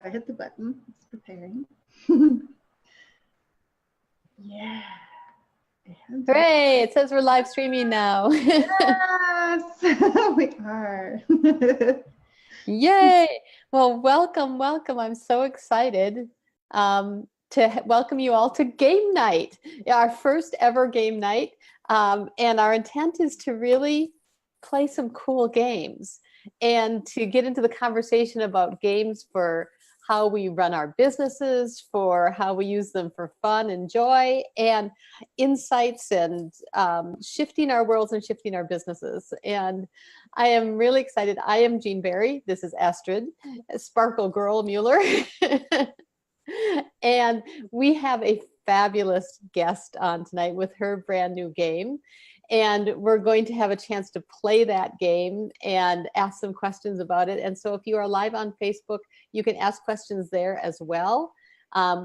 I hit the button. It's preparing. Yeah. Hooray, it says we're live streaming now. Yes, we are. Yay. Well, welcome, welcome. I'm so excited to welcome you all to game night, our first ever game night. And our intent is to really play some cool games and to get into the conversation about games for how we run our businesses, for how we use them for fun and joy, and insights, and shifting our worlds and shifting our businesses. And I am really excited. I am Jean Berry. This is Astrid, Sparkle Girl Mueller. And we have a fabulous guest on tonight with her brand new game. And we're going to have a chance to play that game and ask some questions about it. And so if you are live on Facebook, you can ask questions there as well.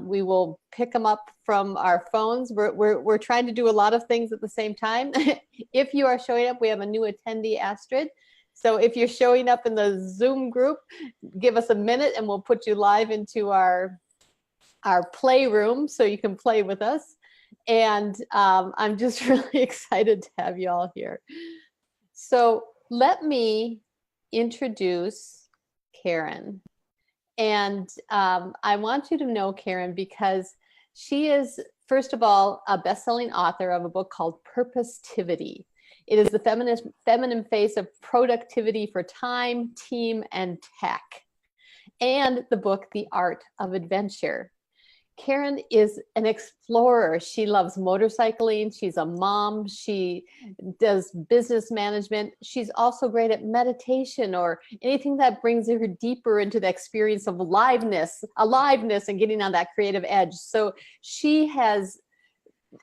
We will pick them up from our phones. We're trying to do a lot of things at the same time. If you are showing up, we have a new attendee, Astrid. So if you're showing up in the Zoom group, give us a minute and we'll put you live into our playroom so you can play with us. And I'm just really excited to have you all here. So let me introduce Karen. And I want you to know Karen because she is, first of all, a best-selling author of a book called Purpositivity. It is the feminine face of productivity for time, team, and tech. And the book, The Art of Adventure. Karen is an explorer. She loves motorcycling. She's a mom. She does business management. She's also great at meditation or anything that brings her deeper into the experience of aliveness and getting on that creative edge. So she has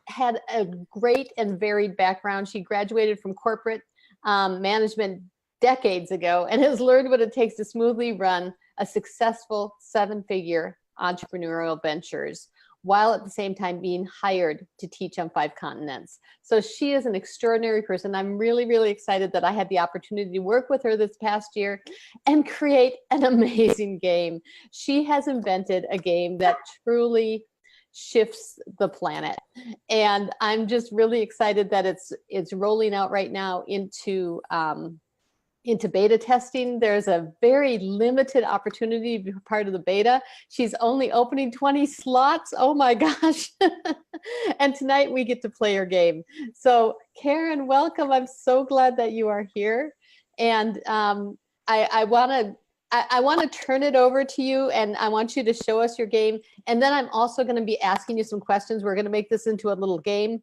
had a great and varied background. She graduated from corporate management decades ago and has learned what it takes to smoothly run a successful seven-figure entrepreneurial ventures, while at the same time being hired to teach on 5 continents. So she is an extraordinary person. I'm really, really excited that I had the opportunity to work with her this past year and create an amazing game. She has invented a game that truly shifts the planet. And I'm just really excited that it's rolling out right now into beta testing. There's a very limited opportunity to be part of the beta. She's only opening 20 slots. Oh my gosh. And tonight we get to play her game. So Karen, welcome. I'm so glad that you are here. And I want to turn it over to you and I want you to show us your game. And then I'm also going to be asking you some questions. We're going to make this into a little game.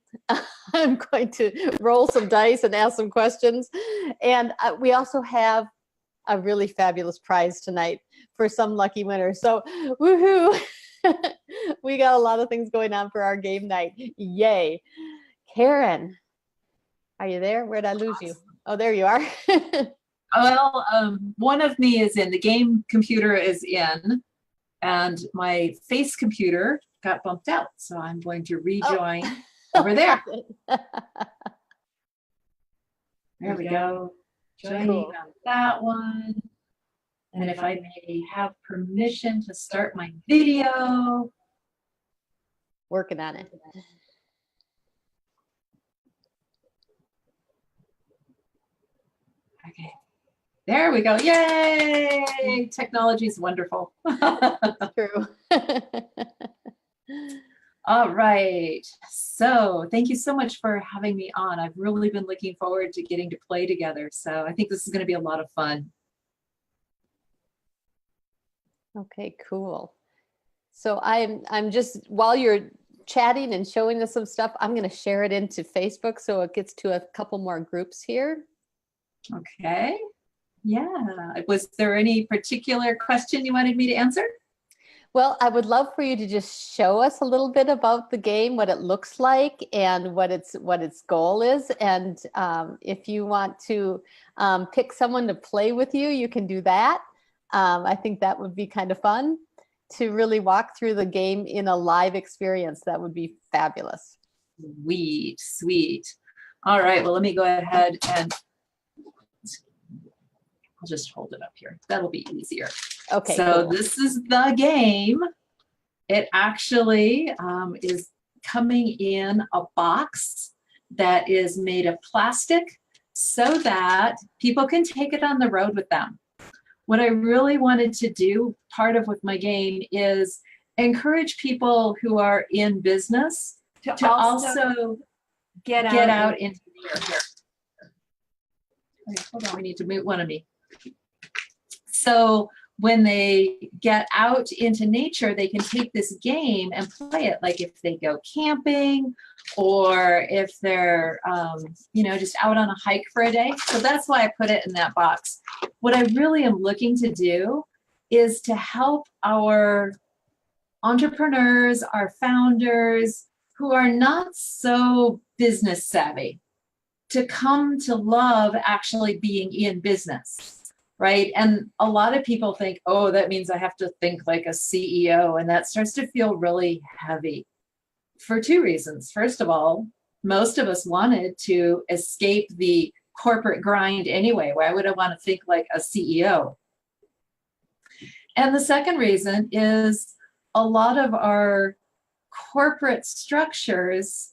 I'm going to roll some dice and ask some questions. And we also have a really fabulous prize tonight for some lucky winner. So woohoo! We got a lot of things going on for our game night. Yay. Karen, are you there? Where'd I lose you? Oh, there you are. Well, one of me is in, the game computer is in, and my face computer got bumped out. So I'm going to rejoin over there. There we go. Joining on that one. And if I may have permission to start my video. Working on it. Okay. There we go. Yay! Technology is wonderful. That's true. All right. So thank you so much for having me on. I've really been looking forward to getting to play together. So I think this is going to be a lot of fun. Okay, cool. So I'm just, while you're chatting and showing us some stuff, I'm going to share it into Facebook so it gets to a couple more groups here. Okay. Yeah. Was there any particular question you wanted me to answer? Well, I would love for you to just show us a little bit about the game, what it looks like, and what its goal is. And if you want to pick someone to play with you, you can do that. I think that would be kind of fun to really walk through the game in a live experience. That would be fabulous. Sweet, sweet. All right. Well, let me go ahead and I'll just hold it up here. That'll be easier. Okay, So cool. this is the game. It actually is coming in a box that is made of plastic so that people can take it on the road with them. What I really wanted to do, part of with my game, is encourage people who are in business to also get out into here. Wait, hold on, we need to mute one of me. So when they get out into nature, they can take this game and play it, like if they go camping or if they're, just out on a hike for a day. So that's why I put it in that box. What I really am looking to do is to help our entrepreneurs, our founders who are not so business savvy to come to love actually being in business. Right. And a lot of people think, oh, that means I have to think like a CEO. And that starts to feel really heavy for two reasons. First of all, most of us wanted to escape the corporate grind anyway. Why would I want to think like a CEO? And the second reason is a lot of our corporate structures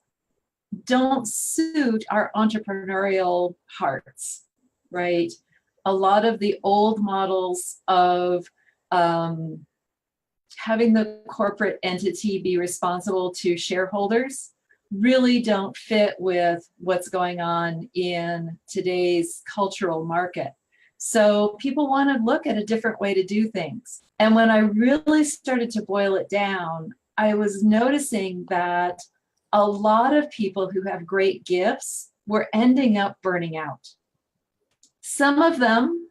don't suit our entrepreneurial hearts, right? A lot of the old models of having the corporate entity be responsible to shareholders really don't fit with what's going on in today's cultural market. So people want to look at a different way to do things. And when I really started to boil it down, I was noticing that a lot of people who have great gifts were ending up burning out. Some of them,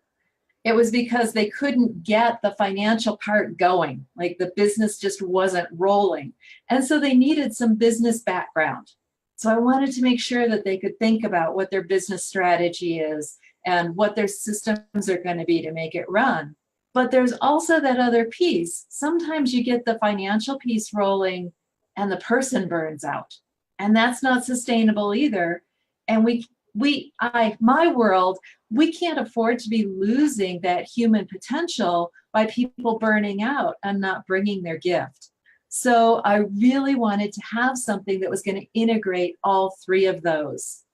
it was because they couldn't get the financial part going, like the business just wasn't rolling. And so they needed some business background. So I wanted to make sure that they could think about what their business strategy is and what their systems are going to be to make it run. But there's also that other piece. Sometimes you get the financial piece rolling and the person burns out. And that's not sustainable either. And my world, we can't afford to be losing that human potential by people burning out and not bringing their gift. So I really wanted to have something that was going to integrate all three of those: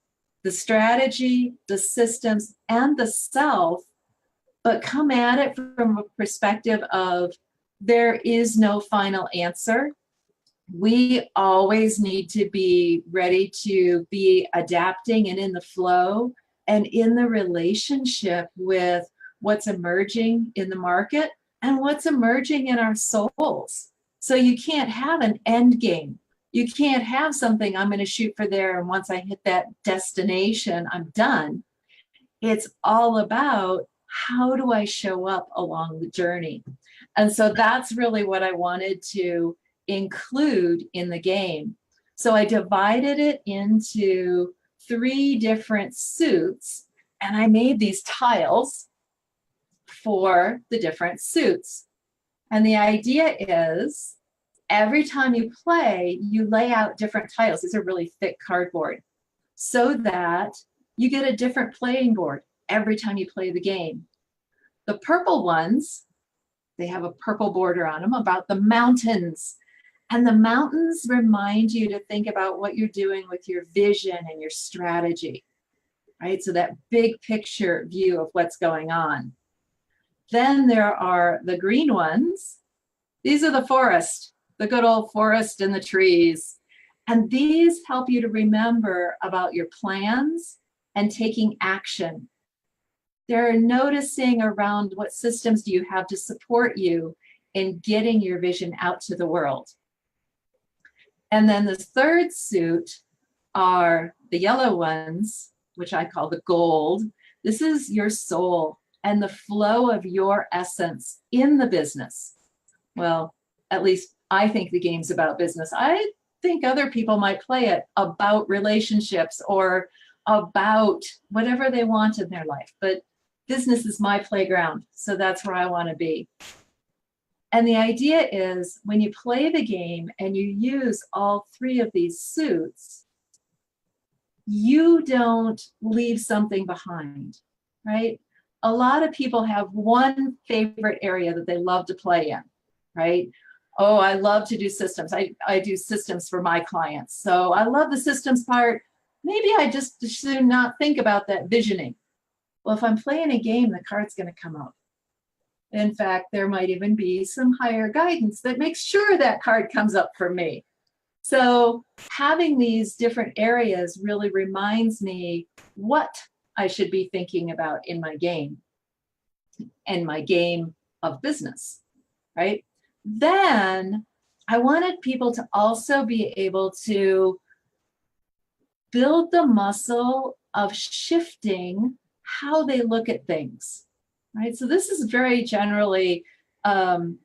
the strategy, the systems, and the self, but come at it from a perspective of there is no final answer. We always need to be ready to be adapting and in the flow and in the relationship with what's emerging in the market and what's emerging in our souls. So you can't have an end game. You can't have something I'm going to shoot for there, and once I hit that destination, I'm done. It's all about how do I show up along the journey. And so that's really what I wanted to include in the game. So I divided it into 3 different suits, and I made these tiles for the different suits. And the idea is every time you play, you lay out different tiles. These are really thick cardboard so that you get a different playing board every time you play the game. The purple ones, they have a purple border on them about the mountains. And the mountains remind you to think about what you're doing with your vision and your strategy, right? So that big picture view of what's going on. Then there are the green ones. These are the forest, the good old forest and the trees. And these help you to remember about your plans and taking action. They're noticing around what systems do you have to support you in getting your vision out to the world. And then the third suit are the yellow ones, which I call the gold. This is your soul and the flow of your essence in the business. Well, at least I think the game's about business. I think other people might play it about relationships or about whatever they want in their life. But business is my playground, so that's where I want to be. And the idea is when you play the game and you use all 3 of these suits, you don't leave something behind, right? a lot of people have one favorite area that they love to play in, right? Oh, I love to do systems. I do systems for my clients. So I love the systems part. Maybe I just should not think about that visioning. Well, if I'm playing a game, the card's going to come up. In fact, there might even be some higher guidance that makes sure that card comes up for me. So having these different areas really reminds me what I should be thinking about in my game and my game of business, right? Then I wanted people to also be able to build the muscle of shifting how they look at things, right? So this is very generally an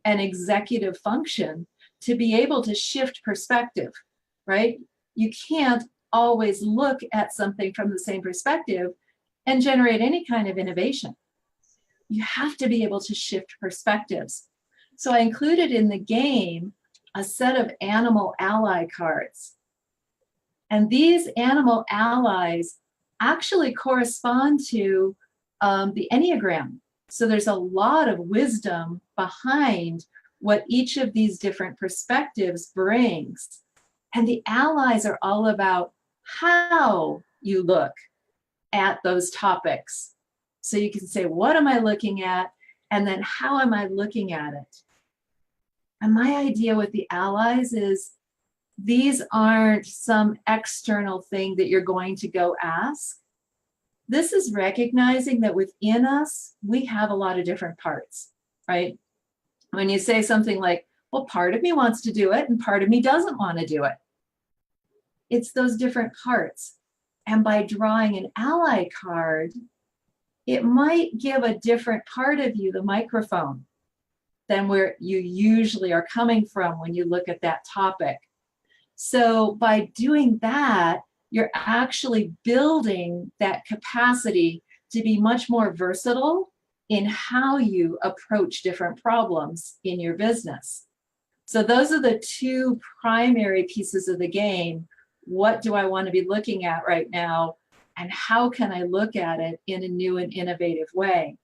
executive function, to be able to shift perspective, right? You can't always look at something from the same perspective and generate any kind of innovation. You have to be able to shift perspectives. So I included in the game a set of animal ally cards. And these animal allies actually correspond to the Enneagram. So there's a lot of wisdom behind what each of these different perspectives brings. And the allies are all about how you look at those topics. So you can say, what am I looking at? And then how am I looking at it? And my idea with the allies is these aren't some external thing that you're going to go ask. This is recognizing that within us, we have a lot of different parts, right? When you say something like, well, part of me wants to do it and part of me doesn't want to do it. It's those different parts. And by drawing an ally card, it might give a different part of you the microphone than where you usually are coming from when you look at that topic. So by doing that, you're actually building that capacity to be much more versatile in how you approach different problems in your business. So those are the two primary pieces of the game. What do I want to be looking at right now? And how can I look at it in a new and innovative way?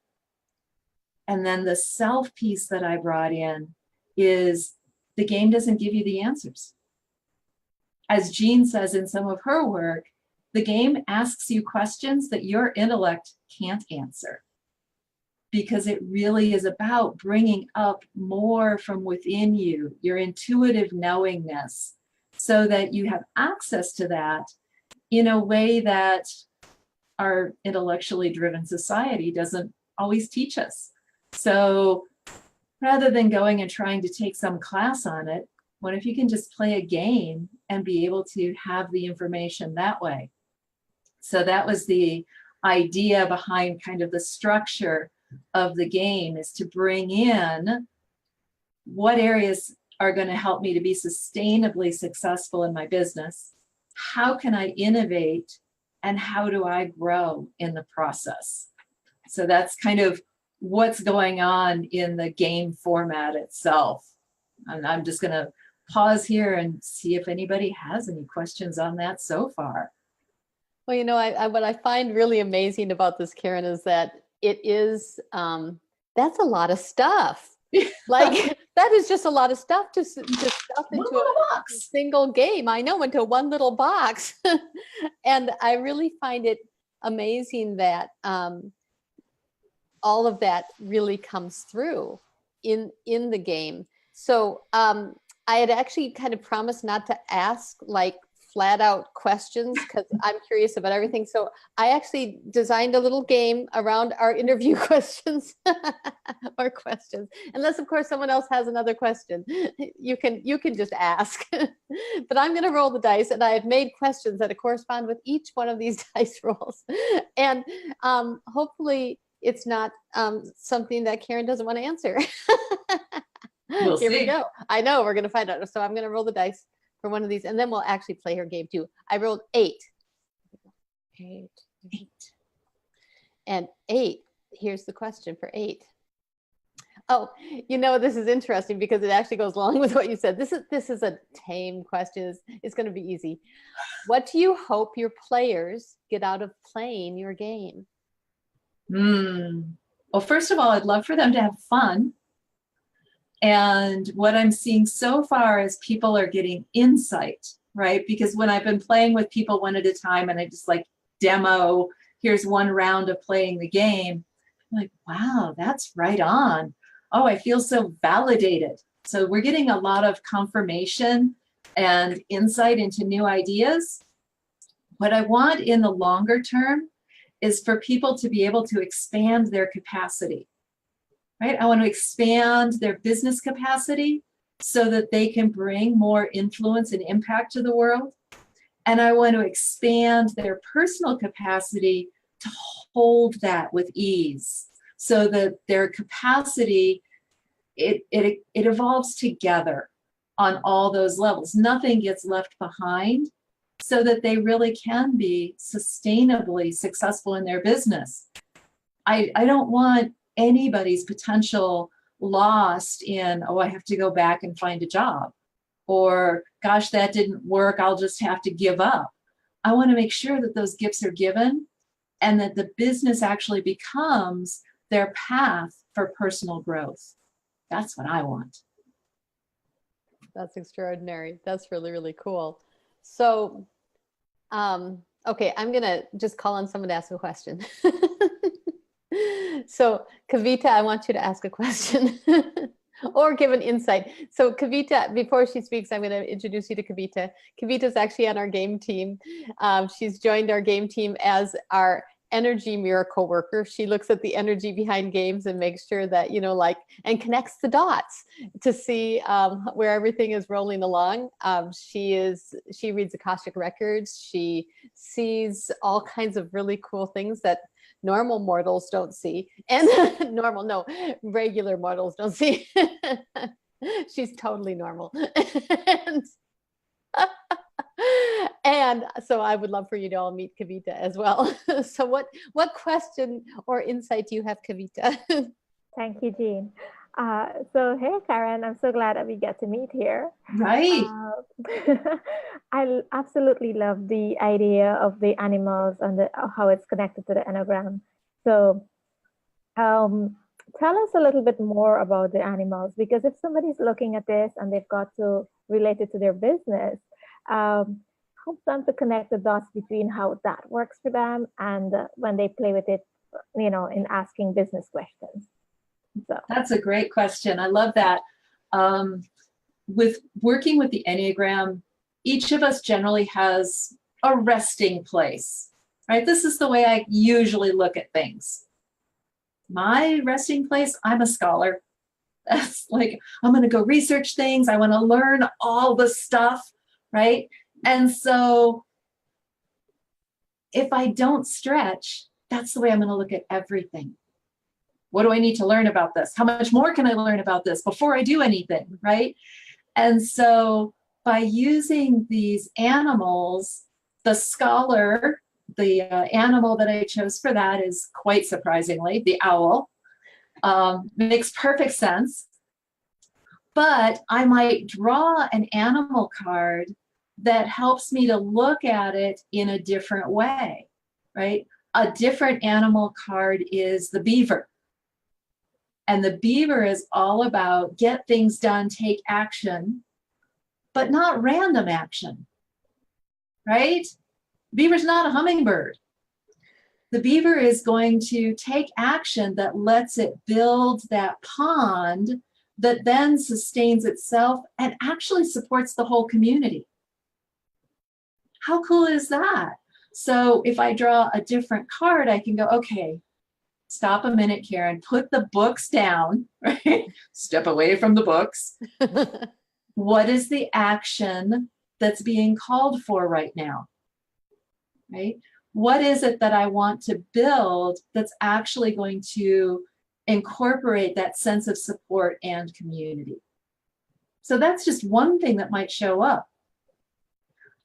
And then the self piece that I brought in is the game doesn't give you the answers. As Jean says in some of her work, the game asks you questions that your intellect can't answer, because it really is about bringing up more from within you, your intuitive knowingness, so that you have access to that in a way that our intellectually driven society doesn't always teach us. So rather than going and trying to take some class on it, what if you can just play a game and be able to have the information that way? So that was the idea behind kind of the structure of the game, is to bring in what areas are going to help me to be sustainably successful in my business. How can I innovate, and how do I grow in the process? So that's kind of what's going on in the game format itself. And I'm just going to pause here and see if anybody has any questions on that so far. Well, you know, what I find really amazing about this, Karen, is that it is, that's a lot of stuff. Like, that is just a lot of stuff to stuff into a single game. I know, into one little box. And I really find it amazing that all of that really comes through in the game. So I had actually kind of promised not to ask like flat out questions, because I'm curious about everything. So I actually designed a little game around our interview questions or questions, unless of course someone else has another question. You can just ask, but I'm going to roll the dice, and I have made questions that correspond with each one of these dice rolls. And hopefully it's not something that Karen doesn't want to answer. We'll Here see. we go. I know, we're going to find out. So I'm going to roll the dice for one of these, and then we'll actually play her game too. I rolled 8. 8. And 8, here's the question for 8. Oh, you know, this is interesting because it actually goes along with what you said. This is a tame question. It's going to be easy. What do you hope your players get out of playing your game? Well, first of all, I'd love for them to have fun. And what I'm seeing so far is people are getting insight, right? Because when I've been playing with people one at a time and I just like demo, here's one round of playing the game, I'm like, wow, that's right on. Oh, I feel so validated. So we're getting a lot of confirmation and insight into new ideas. What I want in the longer term is for people to be able to expand their capacity, right? I want to expand their business capacity so that they can bring more influence and impact to the world. And I want to expand their personal capacity to hold that with ease so that their capacity, it evolves together on all those levels. Nothing gets left behind so that they really can be sustainably successful in their business. I don't want anybody's potential lost in, oh, I have to go back and find a job, or gosh, that didn't work, I'll just have to give up. I want to make sure that those gifts are given and that the business actually becomes their path for personal growth. That's what I want. That's extraordinary. That's really, really cool. So, okay, I'm going to just call on someone to ask a question. So, Kavita, I want you to ask a question or give an insight. So, Kavita, before she speaks, I'm going to introduce you to Kavita. Kavita's actually on our game team. She's joined our game team as our energy miracle worker. She looks at the energy behind games and makes sure that, you know, like, and connects the dots to see where everything is rolling along. She reads Akashic records. She sees all kinds of really cool things that normal mortals don't see, and regular mortals don't see. She's totally normal. And so I would love for you to all meet Kavita as well. So what question or insight do you have, Kavita? Thank you, Jean. So hey, Karen, I'm so glad that we get to meet here. Right. I absolutely love the idea of the animals and how it's connected to the Enneagram. So tell us a little bit more about the animals, because if somebody's looking at this and they've got to relate it to their business, help them to connect the dots between how that works for them and when they play with it, you know, in asking business questions. So that's a great question. I love that. With working with the Enneagram, each of us generally has a resting place, right? This is the way I usually look at things. My resting place, I'm a scholar. That's like, I'm going to go research things. I want to learn all the stuff, right? And so if I don't stretch, that's the way I'm going to look at everything. What do I need to learn about this? How much more can I learn about this before I do anything, right? And so by using these animals, the scholar, the animal that I chose for that is, quite surprisingly, the owl. Makes perfect sense. But I might draw an animal card that helps me to look at it in a different way, right? A different animal card is the beaver. And the beaver is all about get things done, take action, but not random action, right? Beaver's not a hummingbird. The beaver is going to take action that lets it build that pond that then sustains itself and actually supports the whole community. How cool is that? So if I draw a different card, I can go, okay, stop a minute, Karen, put the books down, right? Step away from the books. What is the action that's being called for right now, right? What is it that I want to build that's actually going to incorporate that sense of support and community? So that's just one thing that might show up.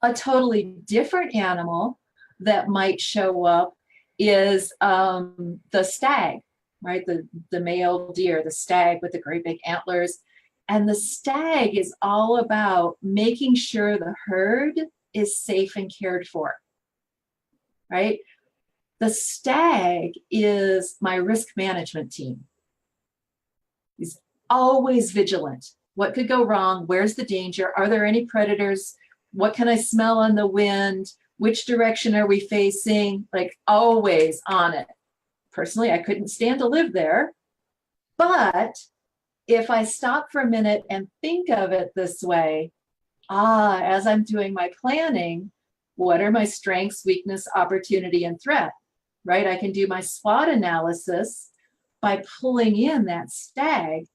A totally different animal that might show up is the stag, right? The male deer, the stag with the great big antlers. And the stag is all about making sure the herd is safe and cared for, right? The stag is my risk management team. He's always vigilant. What could go wrong? Where's the danger? Are there any predators? What can I smell on the wind? Which direction are we facing? Like, always on it. Personally, I couldn't stand to live there. But if I stop for a minute and think of it this way, as I'm doing my planning, what are my strengths, weakness, opportunity, and threat, right? I can do my SWOT analysis by pulling in that stag.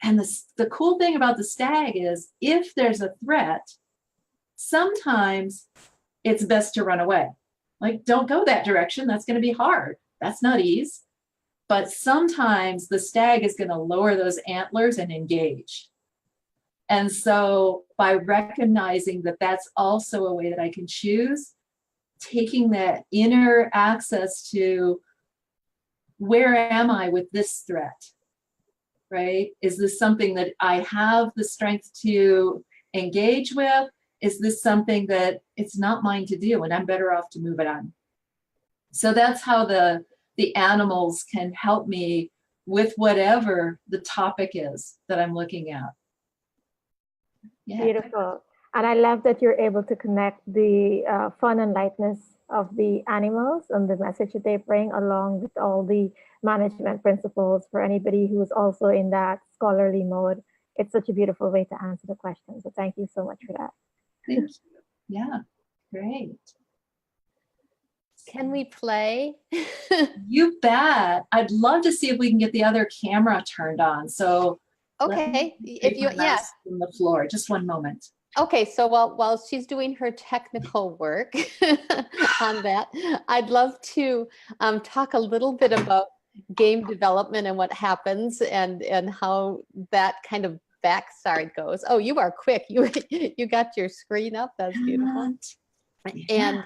And the cool thing about the stag is if there's a threat, sometimes it's best to run away. Like, don't go that direction. That's going to be hard. That's not ease. But sometimes the stag is going to lower those antlers and engage. And so by recognizing that that's also a way that I can choose, taking that inner access to where am I with this threat, right? Is this something that I have the strength to engage with? Is this something that it's not mine to do and I'm better off to move it on? So that's how the animals can help me with whatever the topic is that I'm looking at. Yeah. Beautiful. And I love that you're able to connect the fun and lightness of the animals and the message that they bring along with all the management principles for anybody who is also in that scholarly mode. It's such a beautiful way to answer the question. So thank you so much for that. Thank you. Yeah, great. Can we play? You bet. I'd love to see if we can get the other camera turned on. So Okay, if you, yes. From the floor, just one moment. Okay, so while she's doing her technical work on that, I'd love to talk a little bit about game development and what happens and how that kind of backside goes. Oh, you are quick. You got your screen up. That's beautiful. Yeah.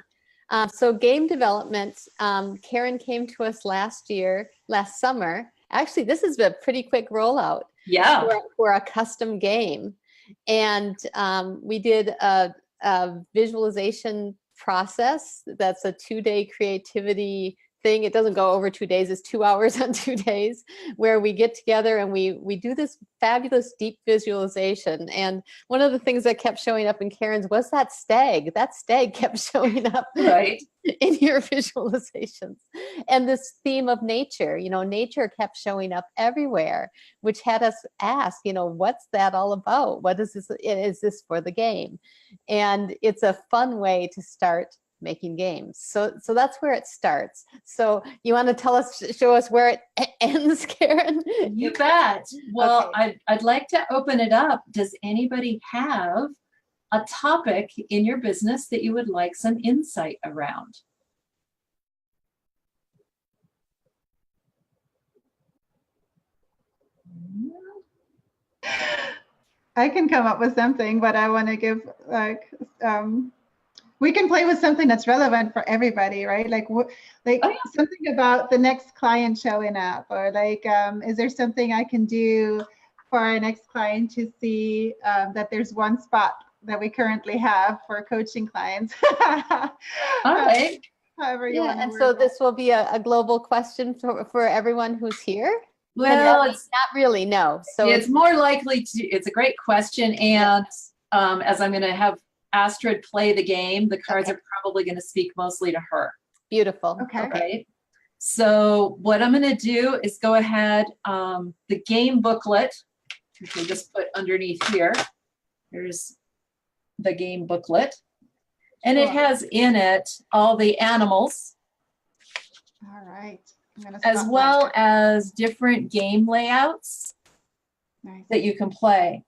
And so game development, Karen came to us last summer. Actually, this has been a pretty quick rollout. Yeah. For a custom game. And we did a visualization process. That's a 2-day creativity thing. It doesn't go over 2 days. It's 2 hours on 2 days where we get together and we do this fabulous deep visualization. And one of the things that kept showing up in Karen's was that stag. That stag kept showing up right in your visualizations. And this theme of nature, nature kept showing up everywhere, which had us ask, what's that all about? What is this? Is this for the game? And it's a fun way to start making games. So that's where it starts. So you want to show us where it ends, Karen? You bet. Well, okay. I'd like to open it up. Does anybody have a topic in your business that you would like some insight around? I can come up with something, but I want to give we can play with something that's relevant for everybody, right? Something about the next client showing up, or is there something I can do for our next client to see that there's one spot that we currently have for coaching clients? All right. However you want to and word so that. this will be a global question for everyone who's here. Well, it's not really, no. So it's more likely to, it's a great question. And as I'm going to have Astrid play the game, the cards are probably going to speak mostly to her. Beautiful. Okay. So what I'm going to do is go ahead, the game booklet, which we'll just put underneath here. There's the game booklet. And it has in it all the animals. All right. As well as different game layouts that you can play.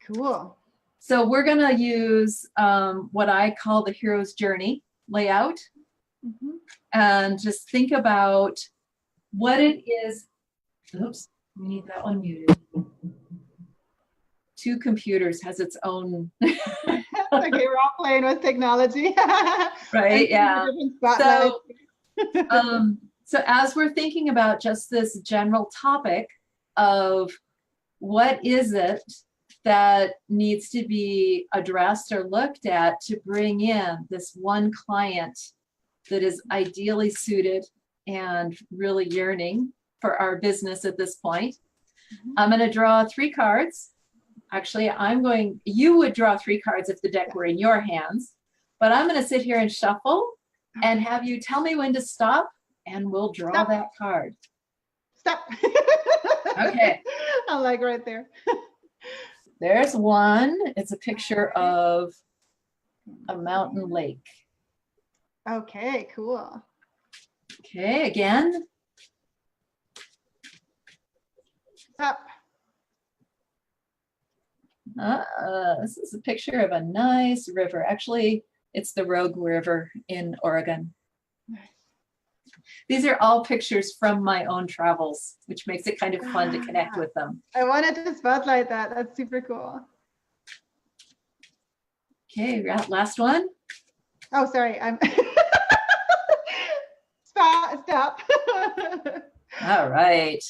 Cool. So we're going to use what I call the hero's journey layout. And just think about what it is. Oops, we need that one muted. Two computers has its own. Okay, we're all playing with technology. Right, yeah. So as we're thinking about just this general topic of what is it that needs to be addressed or looked at to bring in this one client that is ideally suited and really yearning for our business at this point. I'm going to draw 3 cards. Actually, you would draw 3 cards if the deck were in your hands, but I'm going to sit here and shuffle and have you tell me when to stop, and we'll draw that card. Stop. Okay. I'm like right there. There's one. It's a picture of a mountain lake. Okay, cool. Okay, again. Stop. This is a picture of a nice river. Actually, it's the Rogue River in Oregon. Nice. These are all pictures from my own travels, which makes it kind of fun to connect with them. I wanted to spotlight that. That's super cool. Okay, last one. Oh, sorry. I'm stop. All right.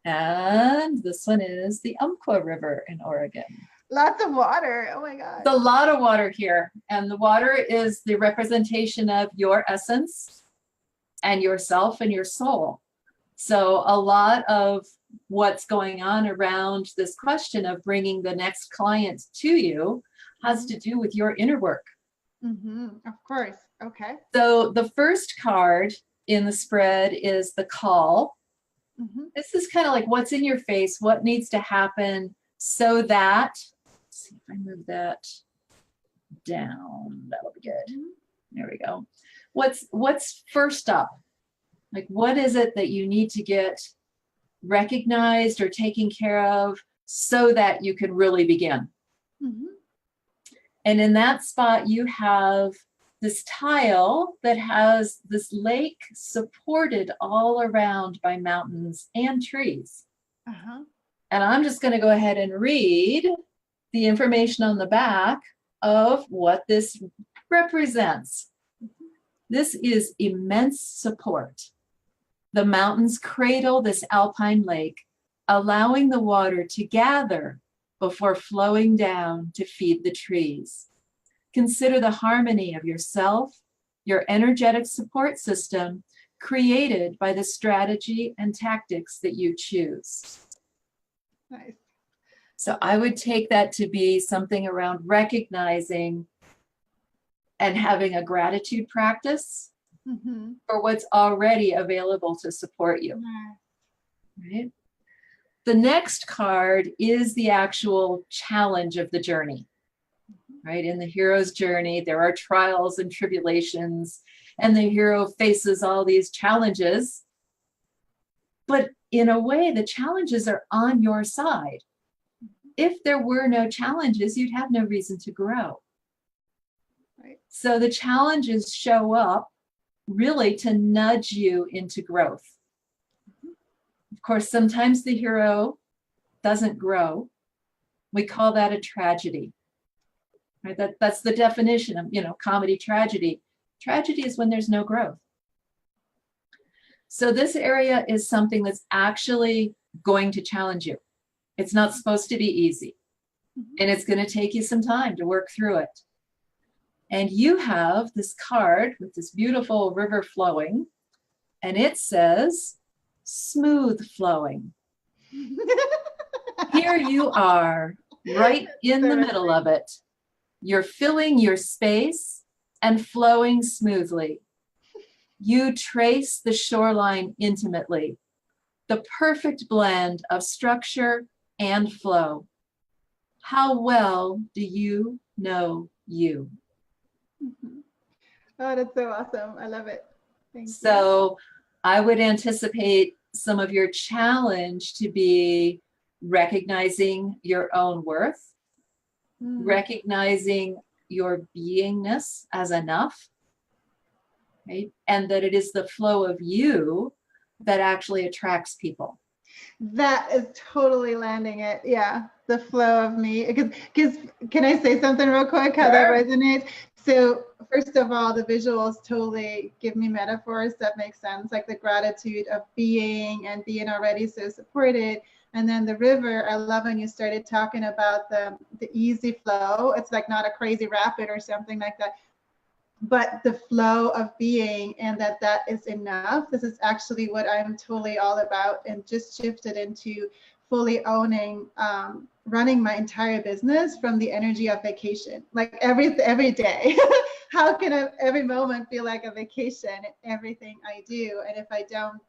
And this one is the Umpqua River in Oregon. Lots of water. Oh my God. It's a lot of water here. And the water is the representation of your essence and yourself and your soul. So a lot of what's going on around this question of bringing the next client to you has to do with your inner work. Of course. Okay. So the first card in the spread is the call. This is kind of like what's in your face, what needs to happen so that, let's see if I move that down, that'll be good. There we go. What's first up? Like, what is it that you need to get recognized or taken care of so that you can really begin? And in that spot, you have this tile that has this lake supported all around by mountains and trees. And I'm just going to go ahead and read the information on the back of what this represents. This is immense support. The mountains cradle this alpine lake, allowing the water to gather before flowing down to feed the trees. Consider the harmony of yourself, your energetic support system, created by the strategy and tactics that you choose. Nice. So I would take that to be something around recognizing and having a gratitude practice for what's already available to support you. Right? The next card is the actual challenge of the journey. Right? In the hero's journey, there are trials and tribulations, and the hero faces all these challenges. But in a way, the challenges are on your side. If there were no challenges, you'd have no reason to grow. Right. So the challenges show up really to nudge you into growth. Of course, sometimes the hero doesn't grow. We call that a tragedy. Right? That's the definition of, comedy tragedy. Tragedy is when there's no growth. So this area is something that's actually going to challenge you. It's not supposed to be easy. And it's going to take you some time to work through it. And you have this card with this beautiful river flowing, and it says, smooth flowing. Here you are, right in the middle of it. You're filling your space and flowing smoothly. You trace the shoreline intimately, the perfect blend of structure and flow. How well do you know you? Oh, that's so awesome. I love it. Thank you. So I would anticipate some of your challenge to be recognizing your own worth, recognizing your beingness as enough, right? And that it is the flow of you that actually attracts people. That is totally landing it. Yeah, the flow of me. Because can I say something real quick? How that resonates? So first of all, the visuals totally give me metaphors that make sense, like the gratitude of being and being already so supported. And then the river, I love when you started talking about the easy flow. It's like not a crazy rapid or something like that. but the flow of being, and that is enough. This is actually what I'm totally all about, and just shifted into fully owning running my entire business from the energy of vacation, like every day. How can every moment feel like a vacation in everything I do? And if I don't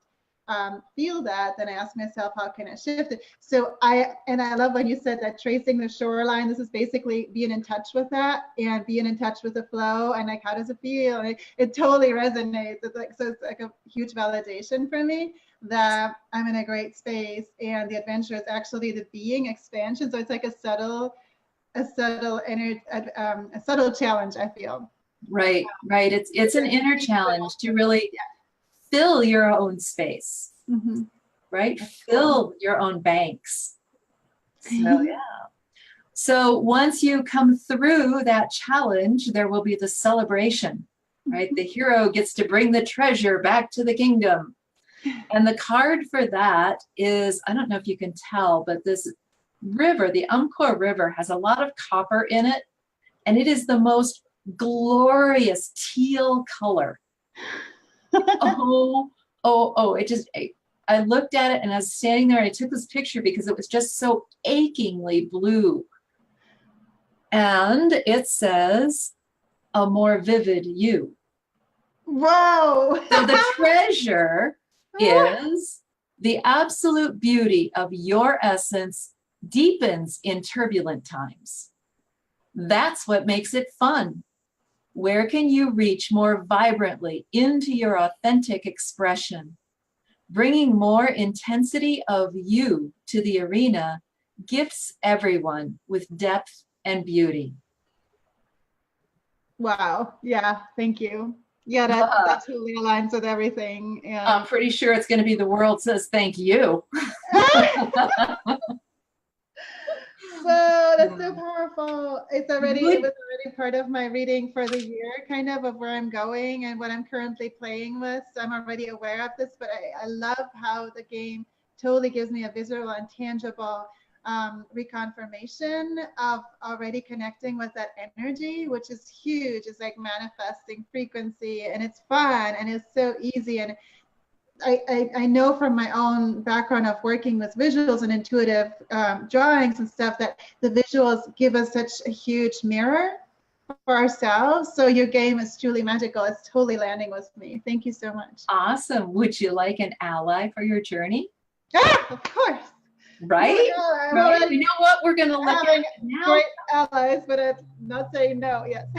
feel that, then I ask myself, how can I shift it? So I love when you said that tracing the shoreline, this is basically being in touch with that and being in touch with the flow, and like, how does it feel? And it totally resonates. It's like, so it's like a huge validation for me that I'm in a great space, and the adventure is actually the being expansion. So it's like a subtle challenge, I feel. Right. It's an inner challenge to really fill your own space, right? Fill your own banks. So, yeah. So once you come through that challenge, there will be the celebration, right? The hero gets to bring the treasure back to the kingdom. And the card for that is, I don't know if you can tell, but this river, the Umpqua River, has a lot of copper in it. And it is the most glorious teal color. I looked at it and I was standing there and I took this picture because it was just so achingly blue. And it says, a more vivid you. Whoa. So the treasure is the absolute beauty of your essence deepens in turbulent times. That's what makes it fun. Where can you reach more vibrantly into your authentic expression? Bringing more intensity of you to the arena gifts everyone with depth and beauty. Wow. Yeah. Thank you. Yeah, that totally aligns with everything. And I'm pretty sure it's going to be the world says thank you. Whoa, that's so powerful. It was already part of my reading for the year, kind of where I'm going and what I'm currently playing with. So I'm already aware of this, but I love how the game totally gives me a visual and tangible reconfirmation of already connecting with that energy, which is huge. It's like manifesting frequency, and it's fun and it's so easy. And I know from my own background of working with visuals and intuitive drawings and stuff that the visuals give us such a huge mirror for ourselves. So your game is truly magical. It's totally landing with me. Thank you so much. Awesome. Would you like an ally for your journey? Of course. Right? Right. We know what we're going to look at now. Great allies, but I'm not saying no yet.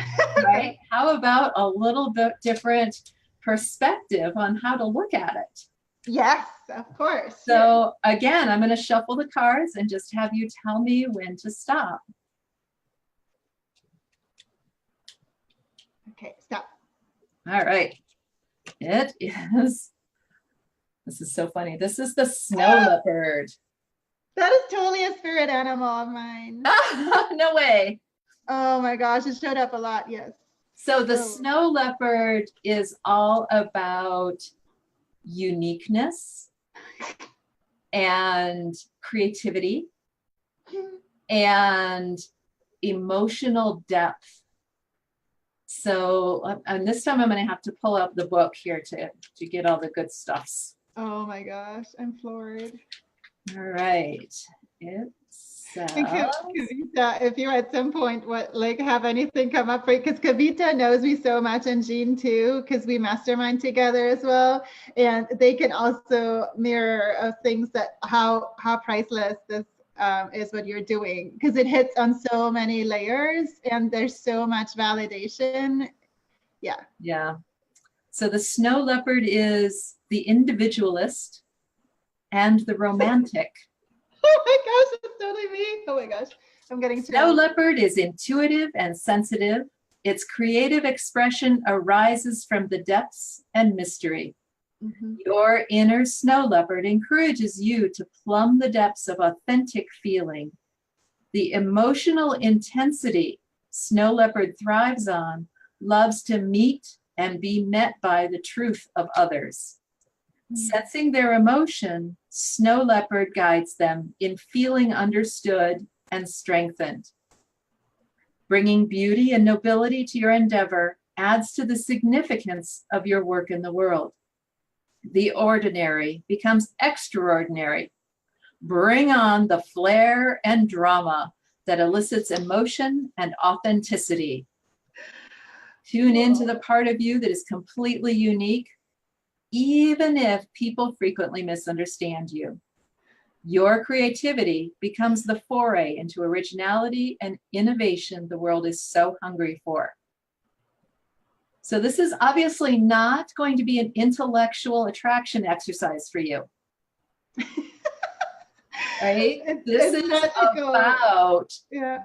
Right? How about a little bit different perspective on how to look at it? Yes, of course. So again, I'm going to shuffle the cards and just have you tell me when to stop. Okay, stop. All right. It is, this is so funny. This is the snow leopard. That is totally a spirit animal of mine. No way. Oh my gosh, it showed up a lot, yes. So the snow leopard is all about uniqueness and creativity and emotional depth. So, and this time I'm going to have to pull up the book here to get all the good stuffs. Oh my gosh, I'm floored. All right. It says, Kavita, if you at some point have anything come up for you, because Kavita knows me so much, and Jean too, because we mastermind together as well, and they can also mirror things that how priceless this is what you're doing, because it hits on so many layers and there's so much validation. Yeah. So the snow leopard is the individualist and the romantic. Oh my gosh, that's totally me. Oh my gosh, I'm getting Snow leopard is intuitive and sensitive. Its creative expression arises from the depths and mystery. Mm-hmm. Your inner snow leopard encourages you to plumb the depths of authentic feeling. The emotional intensity snow leopard thrives on loves to meet and be met by the truth of others. Sensing their emotion, snow leopard guides them in feeling understood and strengthened. Bringing beauty and nobility to your endeavor, adds to the significance of your work in the world. The ordinary becomes extraordinary. Bring on the flair and drama that elicits emotion and authenticity. Tune into the part of you that is completely unique, even if people frequently misunderstand you. Your creativity becomes the foray into originality and innovation the world is so hungry for. So this is obviously not going to be an intellectual attraction exercise for you. Right? This is about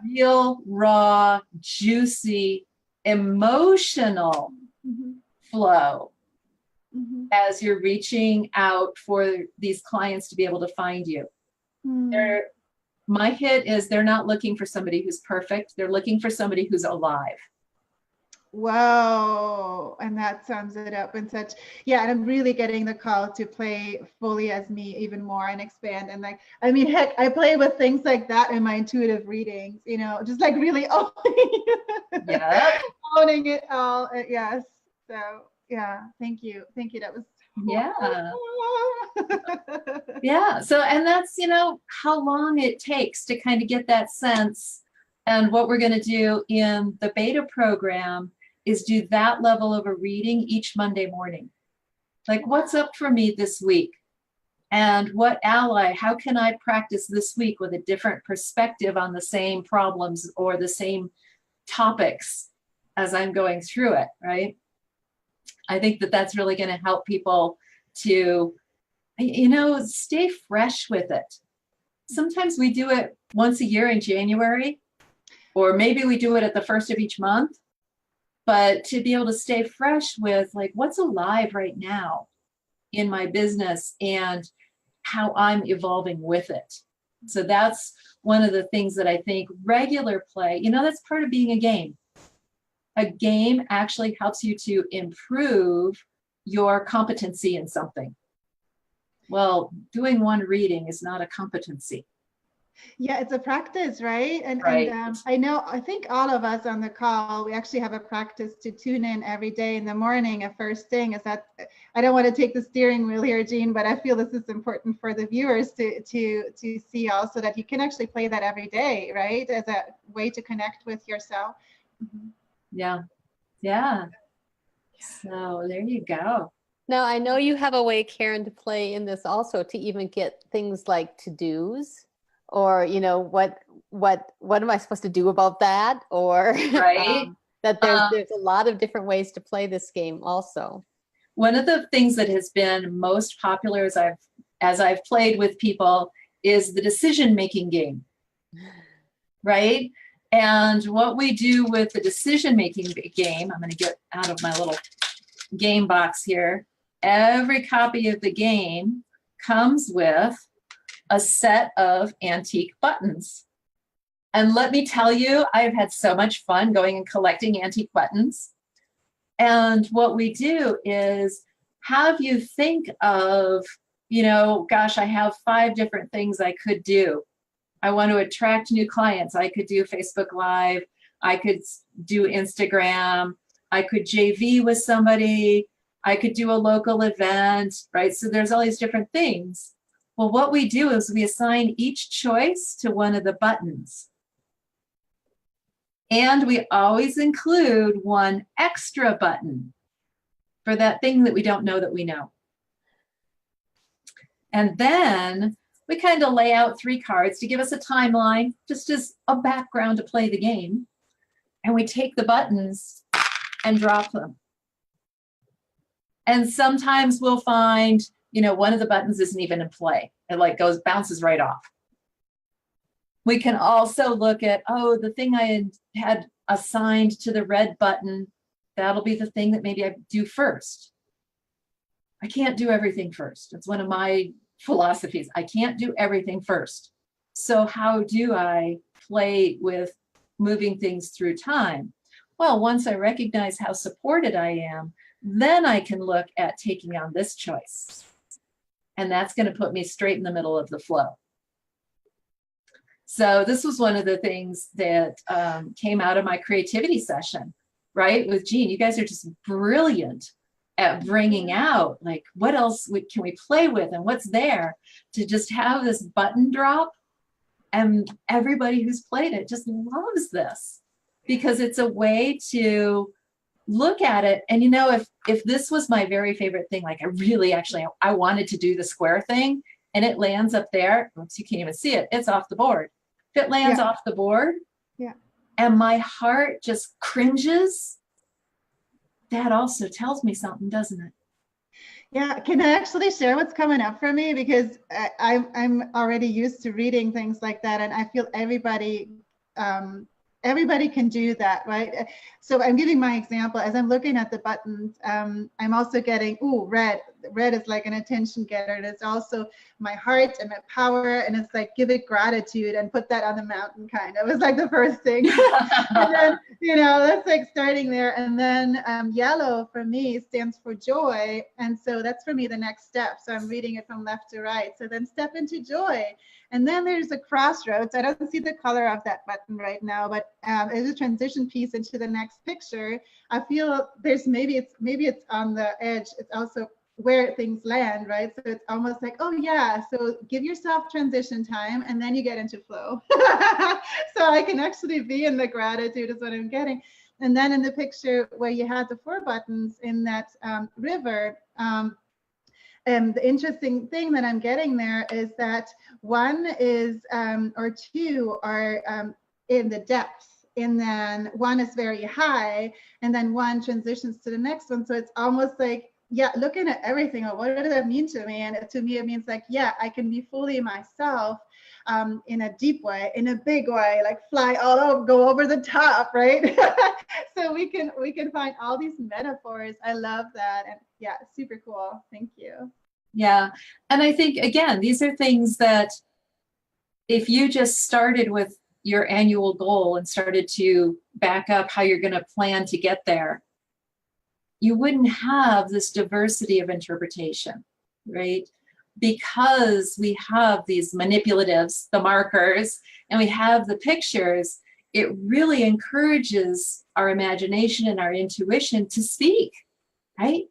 real, raw, juicy, emotional flow as you're reaching out for these clients to be able to find you. My hit is they're not looking for somebody who's perfect. They're looking for somebody who's alive. Wow. And that sums it up in such, yeah, and I'm really getting the call to play fully as me even more and expand. And like, I mean, heck, I play with things like that in my intuitive readings, you know, just like really owning it all. Yes. So yeah, thank you. Thank you. That was yeah. So, and that's, you know, how long it takes to kind of get that sense. And what we're going to do in the beta program is do that level of a reading each Monday morning. Like, what's up for me this week? And what ally, how can I practice this week with a different perspective on the same problems or the same topics as I'm going through it, right? I think that that's really going to help people to, you know, stay fresh with it. Sometimes we do it once a year in January, or maybe we do it at the first of each month, but to be able to stay fresh with like what's alive right now in my business and how I'm evolving with it. So that's one of the things that I think regular play, you know, that's part of being a game. A game actually helps you to improve your competency in something. Well, doing one reading is not a competency. Yeah, it's a practice, right? And I think all of us on the call, we actually have a practice to tune in every day in the morning. A first thing is that I don't want to take the steering wheel here, Jean, but I feel this is important for the viewers to see also that you can actually play that every day, right? As a way to connect with yourself. Yeah. So there you go. Now, I know you have a way, Karen, to play in this also to even get things like to-dos, or, you know, what am I supposed to do about that? Or right. That there's a lot of different ways to play this game also. One of the things that has been most popular as I've played with people is the decision-making game, right? And what we do with the decision-making game, I'm going to get out of my little game box here. Every copy of the game comes with a set of antique buttons. And let me tell you, I've had so much fun going and collecting antique buttons. And what we do is have you think of, you know, gosh, I have 5 different things I could do. I want to attract new clients. I could do Facebook Live. I could do Instagram. I could JV with somebody. I could do a local event, right? So there's all these different things. Well, what we do is we assign each choice to one of the buttons. And we always include one extra button for that thing that we don't know that we know. And then we kind of lay out 3 cards to give us a timeline, just as a background to play the game. And we take the buttons and drop them. And sometimes we'll find, you know, one of the buttons isn't even in play. It like bounces right off. We can also look at, oh, the thing I had assigned to the red button, that'll be the thing that maybe I do first. I can't do everything first. It's one of my philosophies. I can't do everything first. So how do I play with moving things through time? Well, once I recognize how supported I am, then I can look at taking on this choice. And that's going to put me straight in the middle of the flow. So this was one of the things that came out of my creativity session, right? With Jean, you guys are just brilliant at bringing out like what else can we play with and what's there, to just have this button drop. And everybody who's played it just loves this, because it's a way to look at it. And you know, if this was my very favorite thing, like I wanted to do the square thing, and it lands up there, oops, you can't even see it, it's off the board. If it lands off the board, and my heart just cringes, that also tells me something, doesn't it? Yeah, can I actually share what's coming up for me? Because I'm already used to reading things like that, and I feel everybody can do that, right? So I'm giving my example. As I'm looking at the buttons, I'm also getting, ooh, red. Red is like an attention getter. And it's also my heart and my power. And it's like, give it gratitude and put that on the mountain, kind of. It's like the first thing. And then, you know, that's like starting there. And then yellow for me stands for joy. And so that's for me the next step. So I'm reading it from left to right. So then step into joy. And then there's a crossroads. I don't see the color of that button right now, but there's a transition piece into the next picture. I feel there's maybe it's on the edge. It's also where things land, right? So it's almost like, oh yeah, so give yourself transition time and then you get into flow. So I can actually be in the gratitude is what I'm getting. And then in the picture where you had the 4 buttons in that river, and the interesting thing that I'm getting there is that 1 is or 2 are in the depths, and then 1 is very high, and then 1 transitions to the next one. So it's almost like, yeah, looking at everything, what does that mean to me? And to me, it means like, yeah, I can be fully myself in a deep way, in a big way, like fly all over, go over the top, right? So we can find all these metaphors. I love that. And yeah, super cool. Thank you. Yeah. And I think, again, these are things that if you just started with your annual goal and started to back up how you're going to plan to get there, you wouldn't have this diversity of interpretation, right? Because we have these manipulatives, the markers, and we have the pictures, it really encourages our imagination and our intuition to speak, right?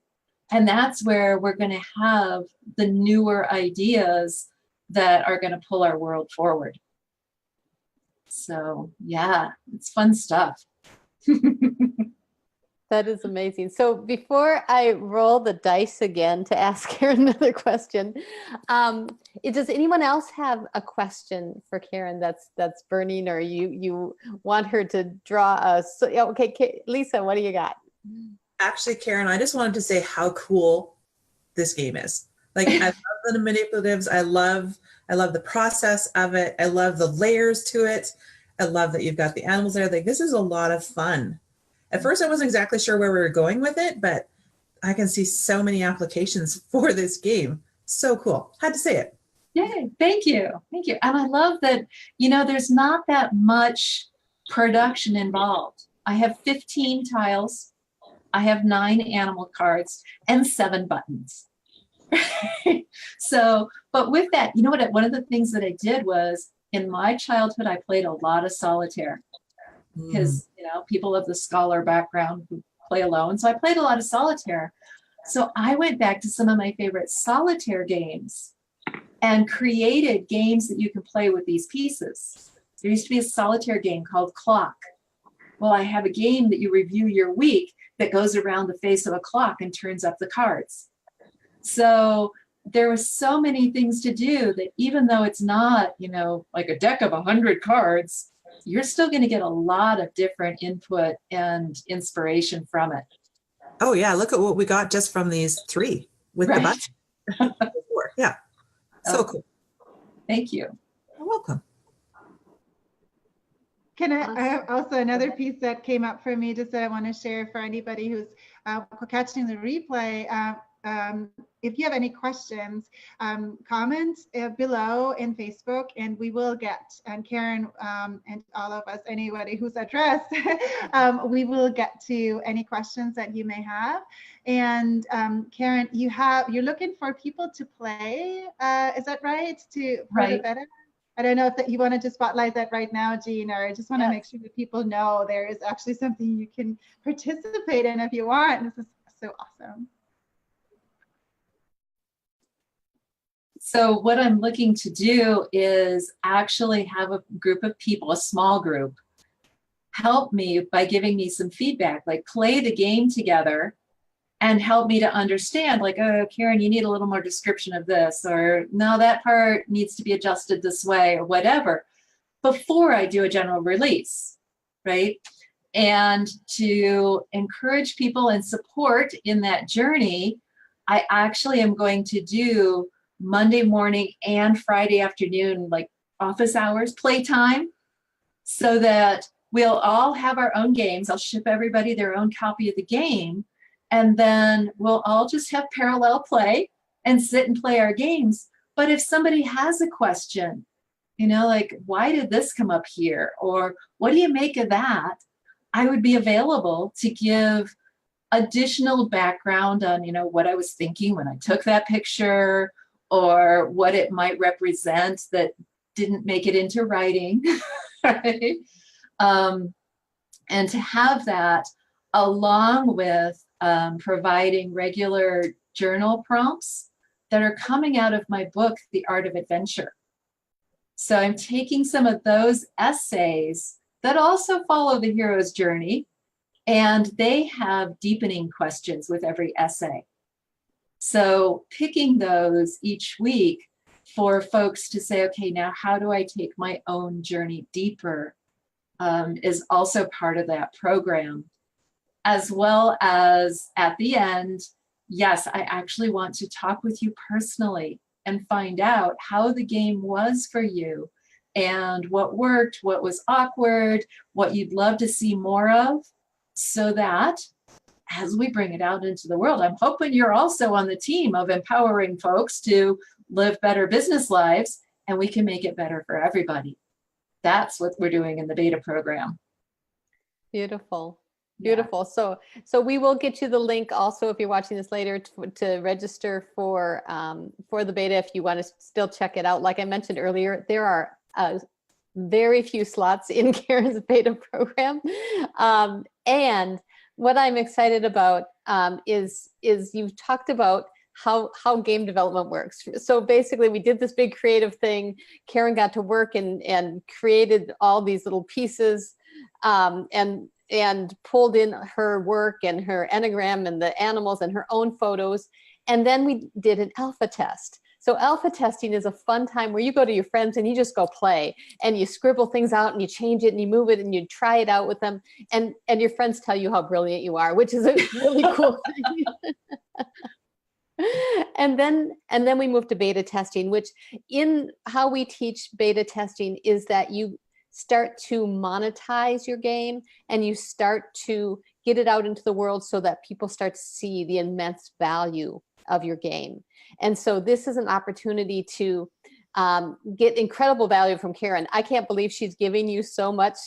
And that's where we're going to have the newer ideas that are going to pull our world forward. So yeah, it's fun stuff. That is amazing. So before I roll the dice again to ask Karen another question, does anyone else have a question for Karen that's burning, or you want her to draw us? So, okay, Lisa, what do you got? Actually, Karen, I just wanted to say how cool this game is. Like, I love the manipulatives. I love the process of it. I love the layers to it. I love that you've got the animals there. Like, this is a lot of fun. At first, I wasn't exactly sure where we were going with it, but I can see so many applications for this game. So cool. Had to say it. Yay, thank you. Thank you. And I love that, you know, there's not that much production involved. I have 15 tiles. I have 9 animal cards and 7 buttons. So, but with that, you know what, one of the things that I did was, in my childhood, I played a lot of solitaire. Because, you know, people of the scholar background who play alone. So I played a lot of solitaire. So I went back to some of my favorite solitaire games and created games that you can play with these pieces. There used to be a solitaire game called Clock. Well, I have a game that you review your week that goes around the face of a clock and turns up the cards. So there were so many things to do that even though it's not, you know, like a deck of 100 cards, you're still going to get a lot of different input and inspiration from it. Oh yeah, look at what we got just from these 3 with the button. Yeah, so cool. Thank you. You're welcome. I have also another piece that came up for me, just that I want to share for anybody who's catching the replay. If you have any questions, comment below in Facebook, and we will get, and Karen and all of us, anybody who's addressed, we will get to any questions that you may have. And Karen, you're looking for people to play, is that right? For the better? I don't know if that you wanted to spotlight that right now, Jean, or I just want to make sure that people know there is actually something you can participate in if you want. This is so awesome. So what I'm looking to do is actually have a group of people, a small group, help me by giving me some feedback, like play the game together and help me to understand, like, oh, Karen, you need a little more description of this, or no, that part needs to be adjusted this way, or whatever, before I do a general release, right? And to encourage people and support in that journey, I actually am going to do Monday morning and Friday afternoon, like office hours, playtime, so that we'll all have our own games. I'll ship everybody their own copy of the game, and then we'll all just have parallel play and sit and play our games. But if somebody has a question, you know, like, why did this come up here? Or what do you make of that? I would be available to give additional background on, you know, what I was thinking when I took that picture, or what it might represent that didn't make it into writing, right? And to have that along with providing regular journal prompts that are coming out of my book, The Art of Adventure. So I'm taking some of those essays that also follow the hero's journey, and they have deepening questions with every essay. So picking those each week for folks to say, okay, now how do I take my own journey deeper, is also part of that program. As well as at the end, yes, I actually want to talk with you personally and find out how the game was for you and what worked, what was awkward, what you'd love to see more of, so that as we bring it out into the world, I'm hoping you're also on the team of empowering folks to live better business lives, and we can make it better for everybody. That's what we're doing in the beta program. Beautiful. Beautiful. Yeah. So we will get you the link also, if you're watching this later, to register for the beta if you want to still check it out. Like I mentioned earlier, there are very few slots in Karen's beta program. And what I'm excited about is you've talked about how game development works. So basically we did this big creative thing. Karen got to work and created all these little pieces and pulled in her work and her Enneagram and the animals and her own photos. And then we did an alpha test. So alpha testing is a fun time where you go to your friends and you just go play and you scribble things out and you change it and you move it and you try it out with them. And your friends tell you how brilliant you are, which is a really cool thing. And then we move to beta testing, which in how we teach beta testing is that you start to monetize your game and you start to get it out into the world so that people start to see the immense value of your game. And so this is an opportunity to get incredible value from Karen. I can't believe she's giving you so much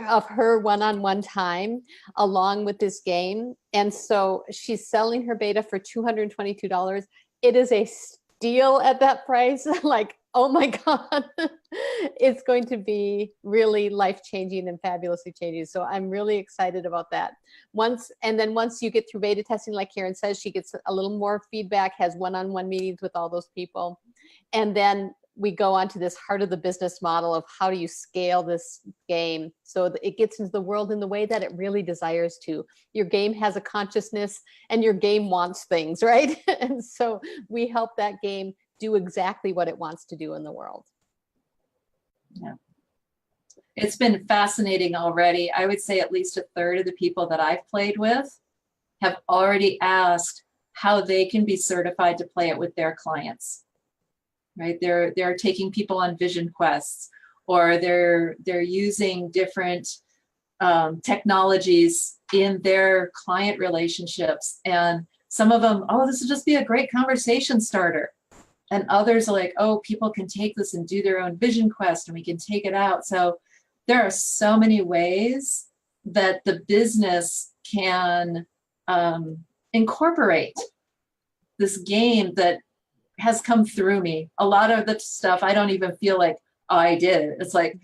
of her one-on-one time along with this game. And so she's selling her beta for $222. It is a steal at that price. Like, oh my God, it's going to be really life-changing and fabulously changing. So I'm really excited about that. Once you get through beta testing, like Karen says, she gets a little more feedback, has one-on-one meetings with all those people. And then we go on to this heart of the business model of how do you scale this game so that it gets into the world in the way that it really desires to. Your game has a consciousness and your game wants things, right? And so we help that game do exactly what it wants to do in the world. Yeah. It's been fascinating already. I would say at least a third of the people that I've played with have already asked how they can be certified to play it with their clients. Right? They're taking people on vision quests, or they're using different technologies in their client relationships. And some of them, oh, this would just be a great conversation starter. And others are like, oh, people can take this and do their own vision quest and we can take it out. So there are so many ways that the business can incorporate this game that has come through me. A lot of the stuff I don't even feel like, I did. It's like,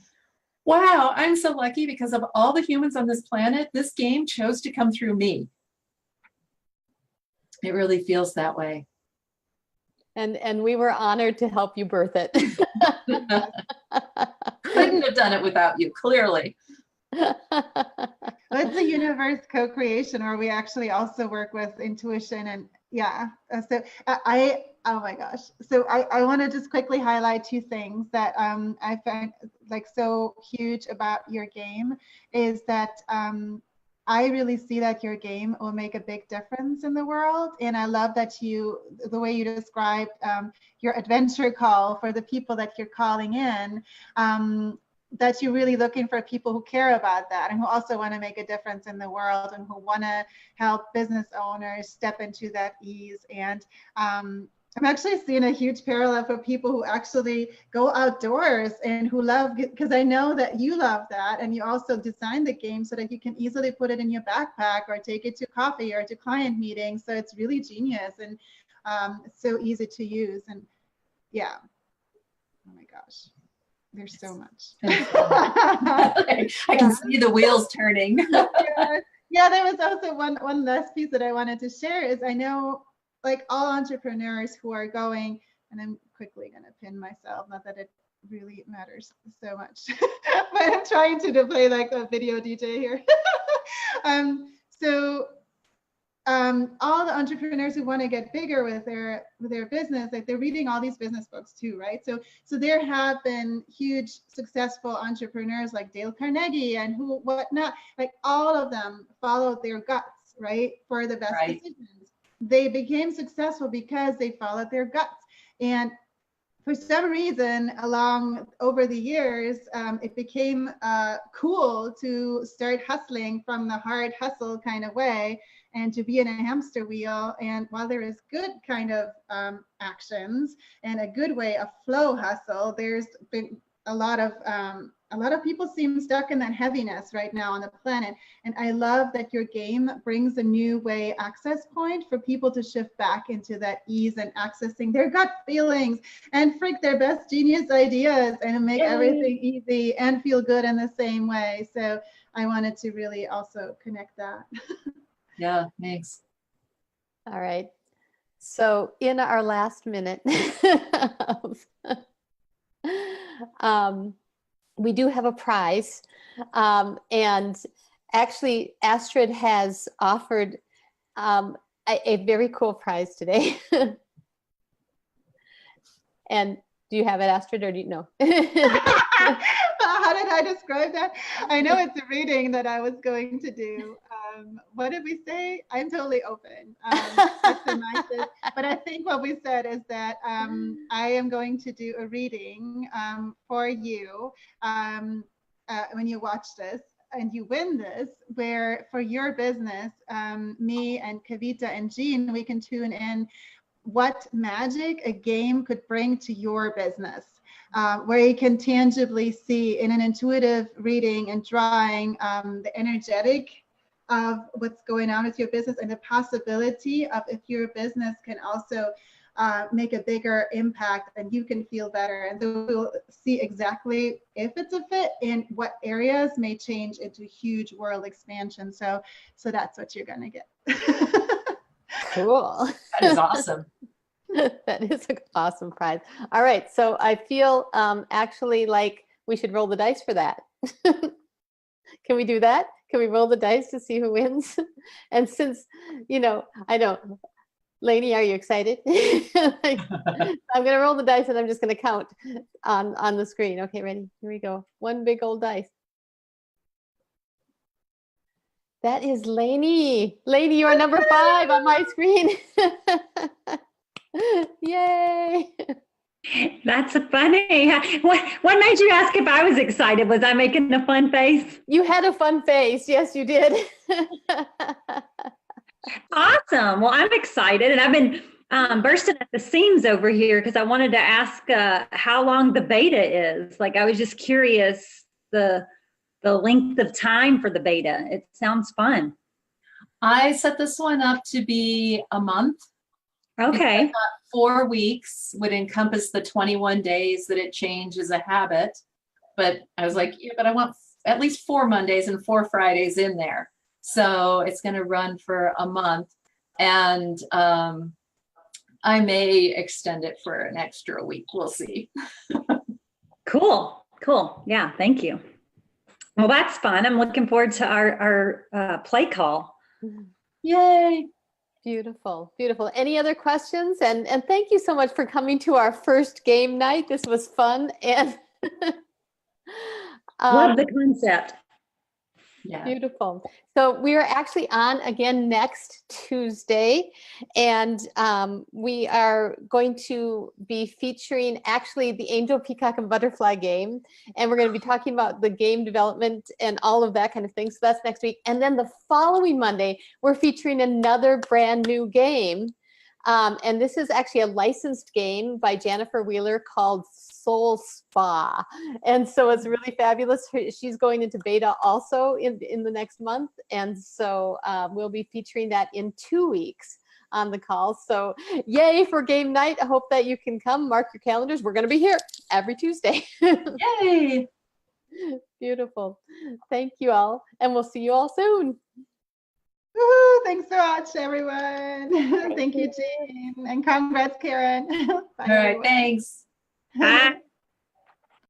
wow, I'm so lucky because of all the humans on this planet, this game chose to come through me. It really feels that way. And we were honored to help you birth it. Couldn't have done it without you, clearly. It's a universe co-creation where we actually also work with intuition and so oh my gosh. So I want to just quickly highlight two things that I find like so huge about your game is that I really see that your game will make a big difference in the world. And I love that the way you described your adventure call for the people that you're calling in, that you're really looking for people who care about that and who also want to make a difference in the world and who want to help business owners step into that ease. And I'm actually seeing a huge parallel for people who actually go outdoors and who love, because I know that you love that, and you also designed the game so that you can easily put it in your backpack or take it to coffee or to client meetings. So it's really genius and it's so easy to use. And yeah, oh my gosh, there's so much. I can see the wheels turning. Yeah, there was also one last piece that I wanted to share is I know like all entrepreneurs who are going, and I'm quickly going to pin myself, not that it really matters so much, but I'm trying to play like a video DJ here. All the entrepreneurs who want to get bigger with their business, like they're reading all these business books too, right? So there have been huge successful entrepreneurs like Dale Carnegie and whatnot, like all of them followed their guts, right, for the best decisions. They became successful because they followed their guts. And for some reason, over the years, it became cool to start hustling from the hard hustle kind of way and to be in a hamster wheel. And while there is good kind of actions and a good way of flow hustle, there's been a lot of people seem stuck in that heaviness right now on the planet. And I love that your game brings a new way access point for people to shift back into that ease and accessing their gut feelings and their best genius ideas and make everything easy and feel good in the same way. So I wanted to really also connect that. Yeah, thanks. All right. So in our last minute, we do have a prize. And actually, Astrid has offered a very cool prize today. And do you have it, Astrid, or do you know? How did I describe that? I know it's a reading that I was going to do. What did we say? I'm totally open. That's the nicest. But I think what we said is that I am going to do a reading for you when you watch this and you win this, where for your business, me and Kavita and Jean, we can tune in what magic a game could bring to your business. Where you can tangibly see in an intuitive reading and drawing the energetic of what's going on with your business and the possibility of if your business can also make a bigger impact and you can feel better. And so we'll see exactly if it's a fit and what areas may change into huge world expansion. So that's what you're going to get. Cool. That is awesome. That is an awesome prize. All right. So I feel actually like we should roll the dice for that. Can we do that? Can we roll the dice to see who wins? And since, I know, Lainey, are you excited? I'm going to roll the dice and I'm just going to count on the screen. Okay, ready? Here we go. One big old dice. That is Lainey. Lainey, you are number 5 on my screen. Yay. That's funny. What made you ask if I was excited? Was I making a fun face? You had a fun face. Yes, you did. Awesome. Well, I'm excited, and I've been bursting at the seams over here because I wanted to ask how long the beta is. Like, I was just curious the length of time for the beta. It sounds fun. I set this one up to be a month. Okay. 4 weeks would encompass the 21 days that it changes a habit. But I was like, yeah, but I want at least 4 Mondays and 4 Fridays in there. So it's going to run for a month. And I may extend it for an extra week. We'll see. Cool. Cool. Yeah. Thank you. Well, that's fun. I'm looking forward to our play call. Yay. Beautiful, beautiful. Any other questions? And thank you so much for coming to our first game night. This was fun and love the concept. Yeah. Beautiful. So we are actually on again next Tuesday, and we are going to be featuring actually the Angel, Peacock, and Butterfly game, and we're going to be talking about the game development and all of that kind of thing. So that's next week. And then the following Monday, we're featuring another brand new game. And this is actually a licensed game by Jennifer Wheeler called Soul Spa. And so it's really fabulous. She's going into beta also in the next month. And so we'll be featuring that in 2 weeks on the call. So yay for game night. I hope that you can come. Mark your calendars. We're going to be here every Tuesday. Yay. Beautiful. Thank you all. And we'll see you all soon. Woohoo, thanks so much, everyone. Thank you, Jean. And congrats, Karen. Bye, All right. everyone. Thanks. Bye.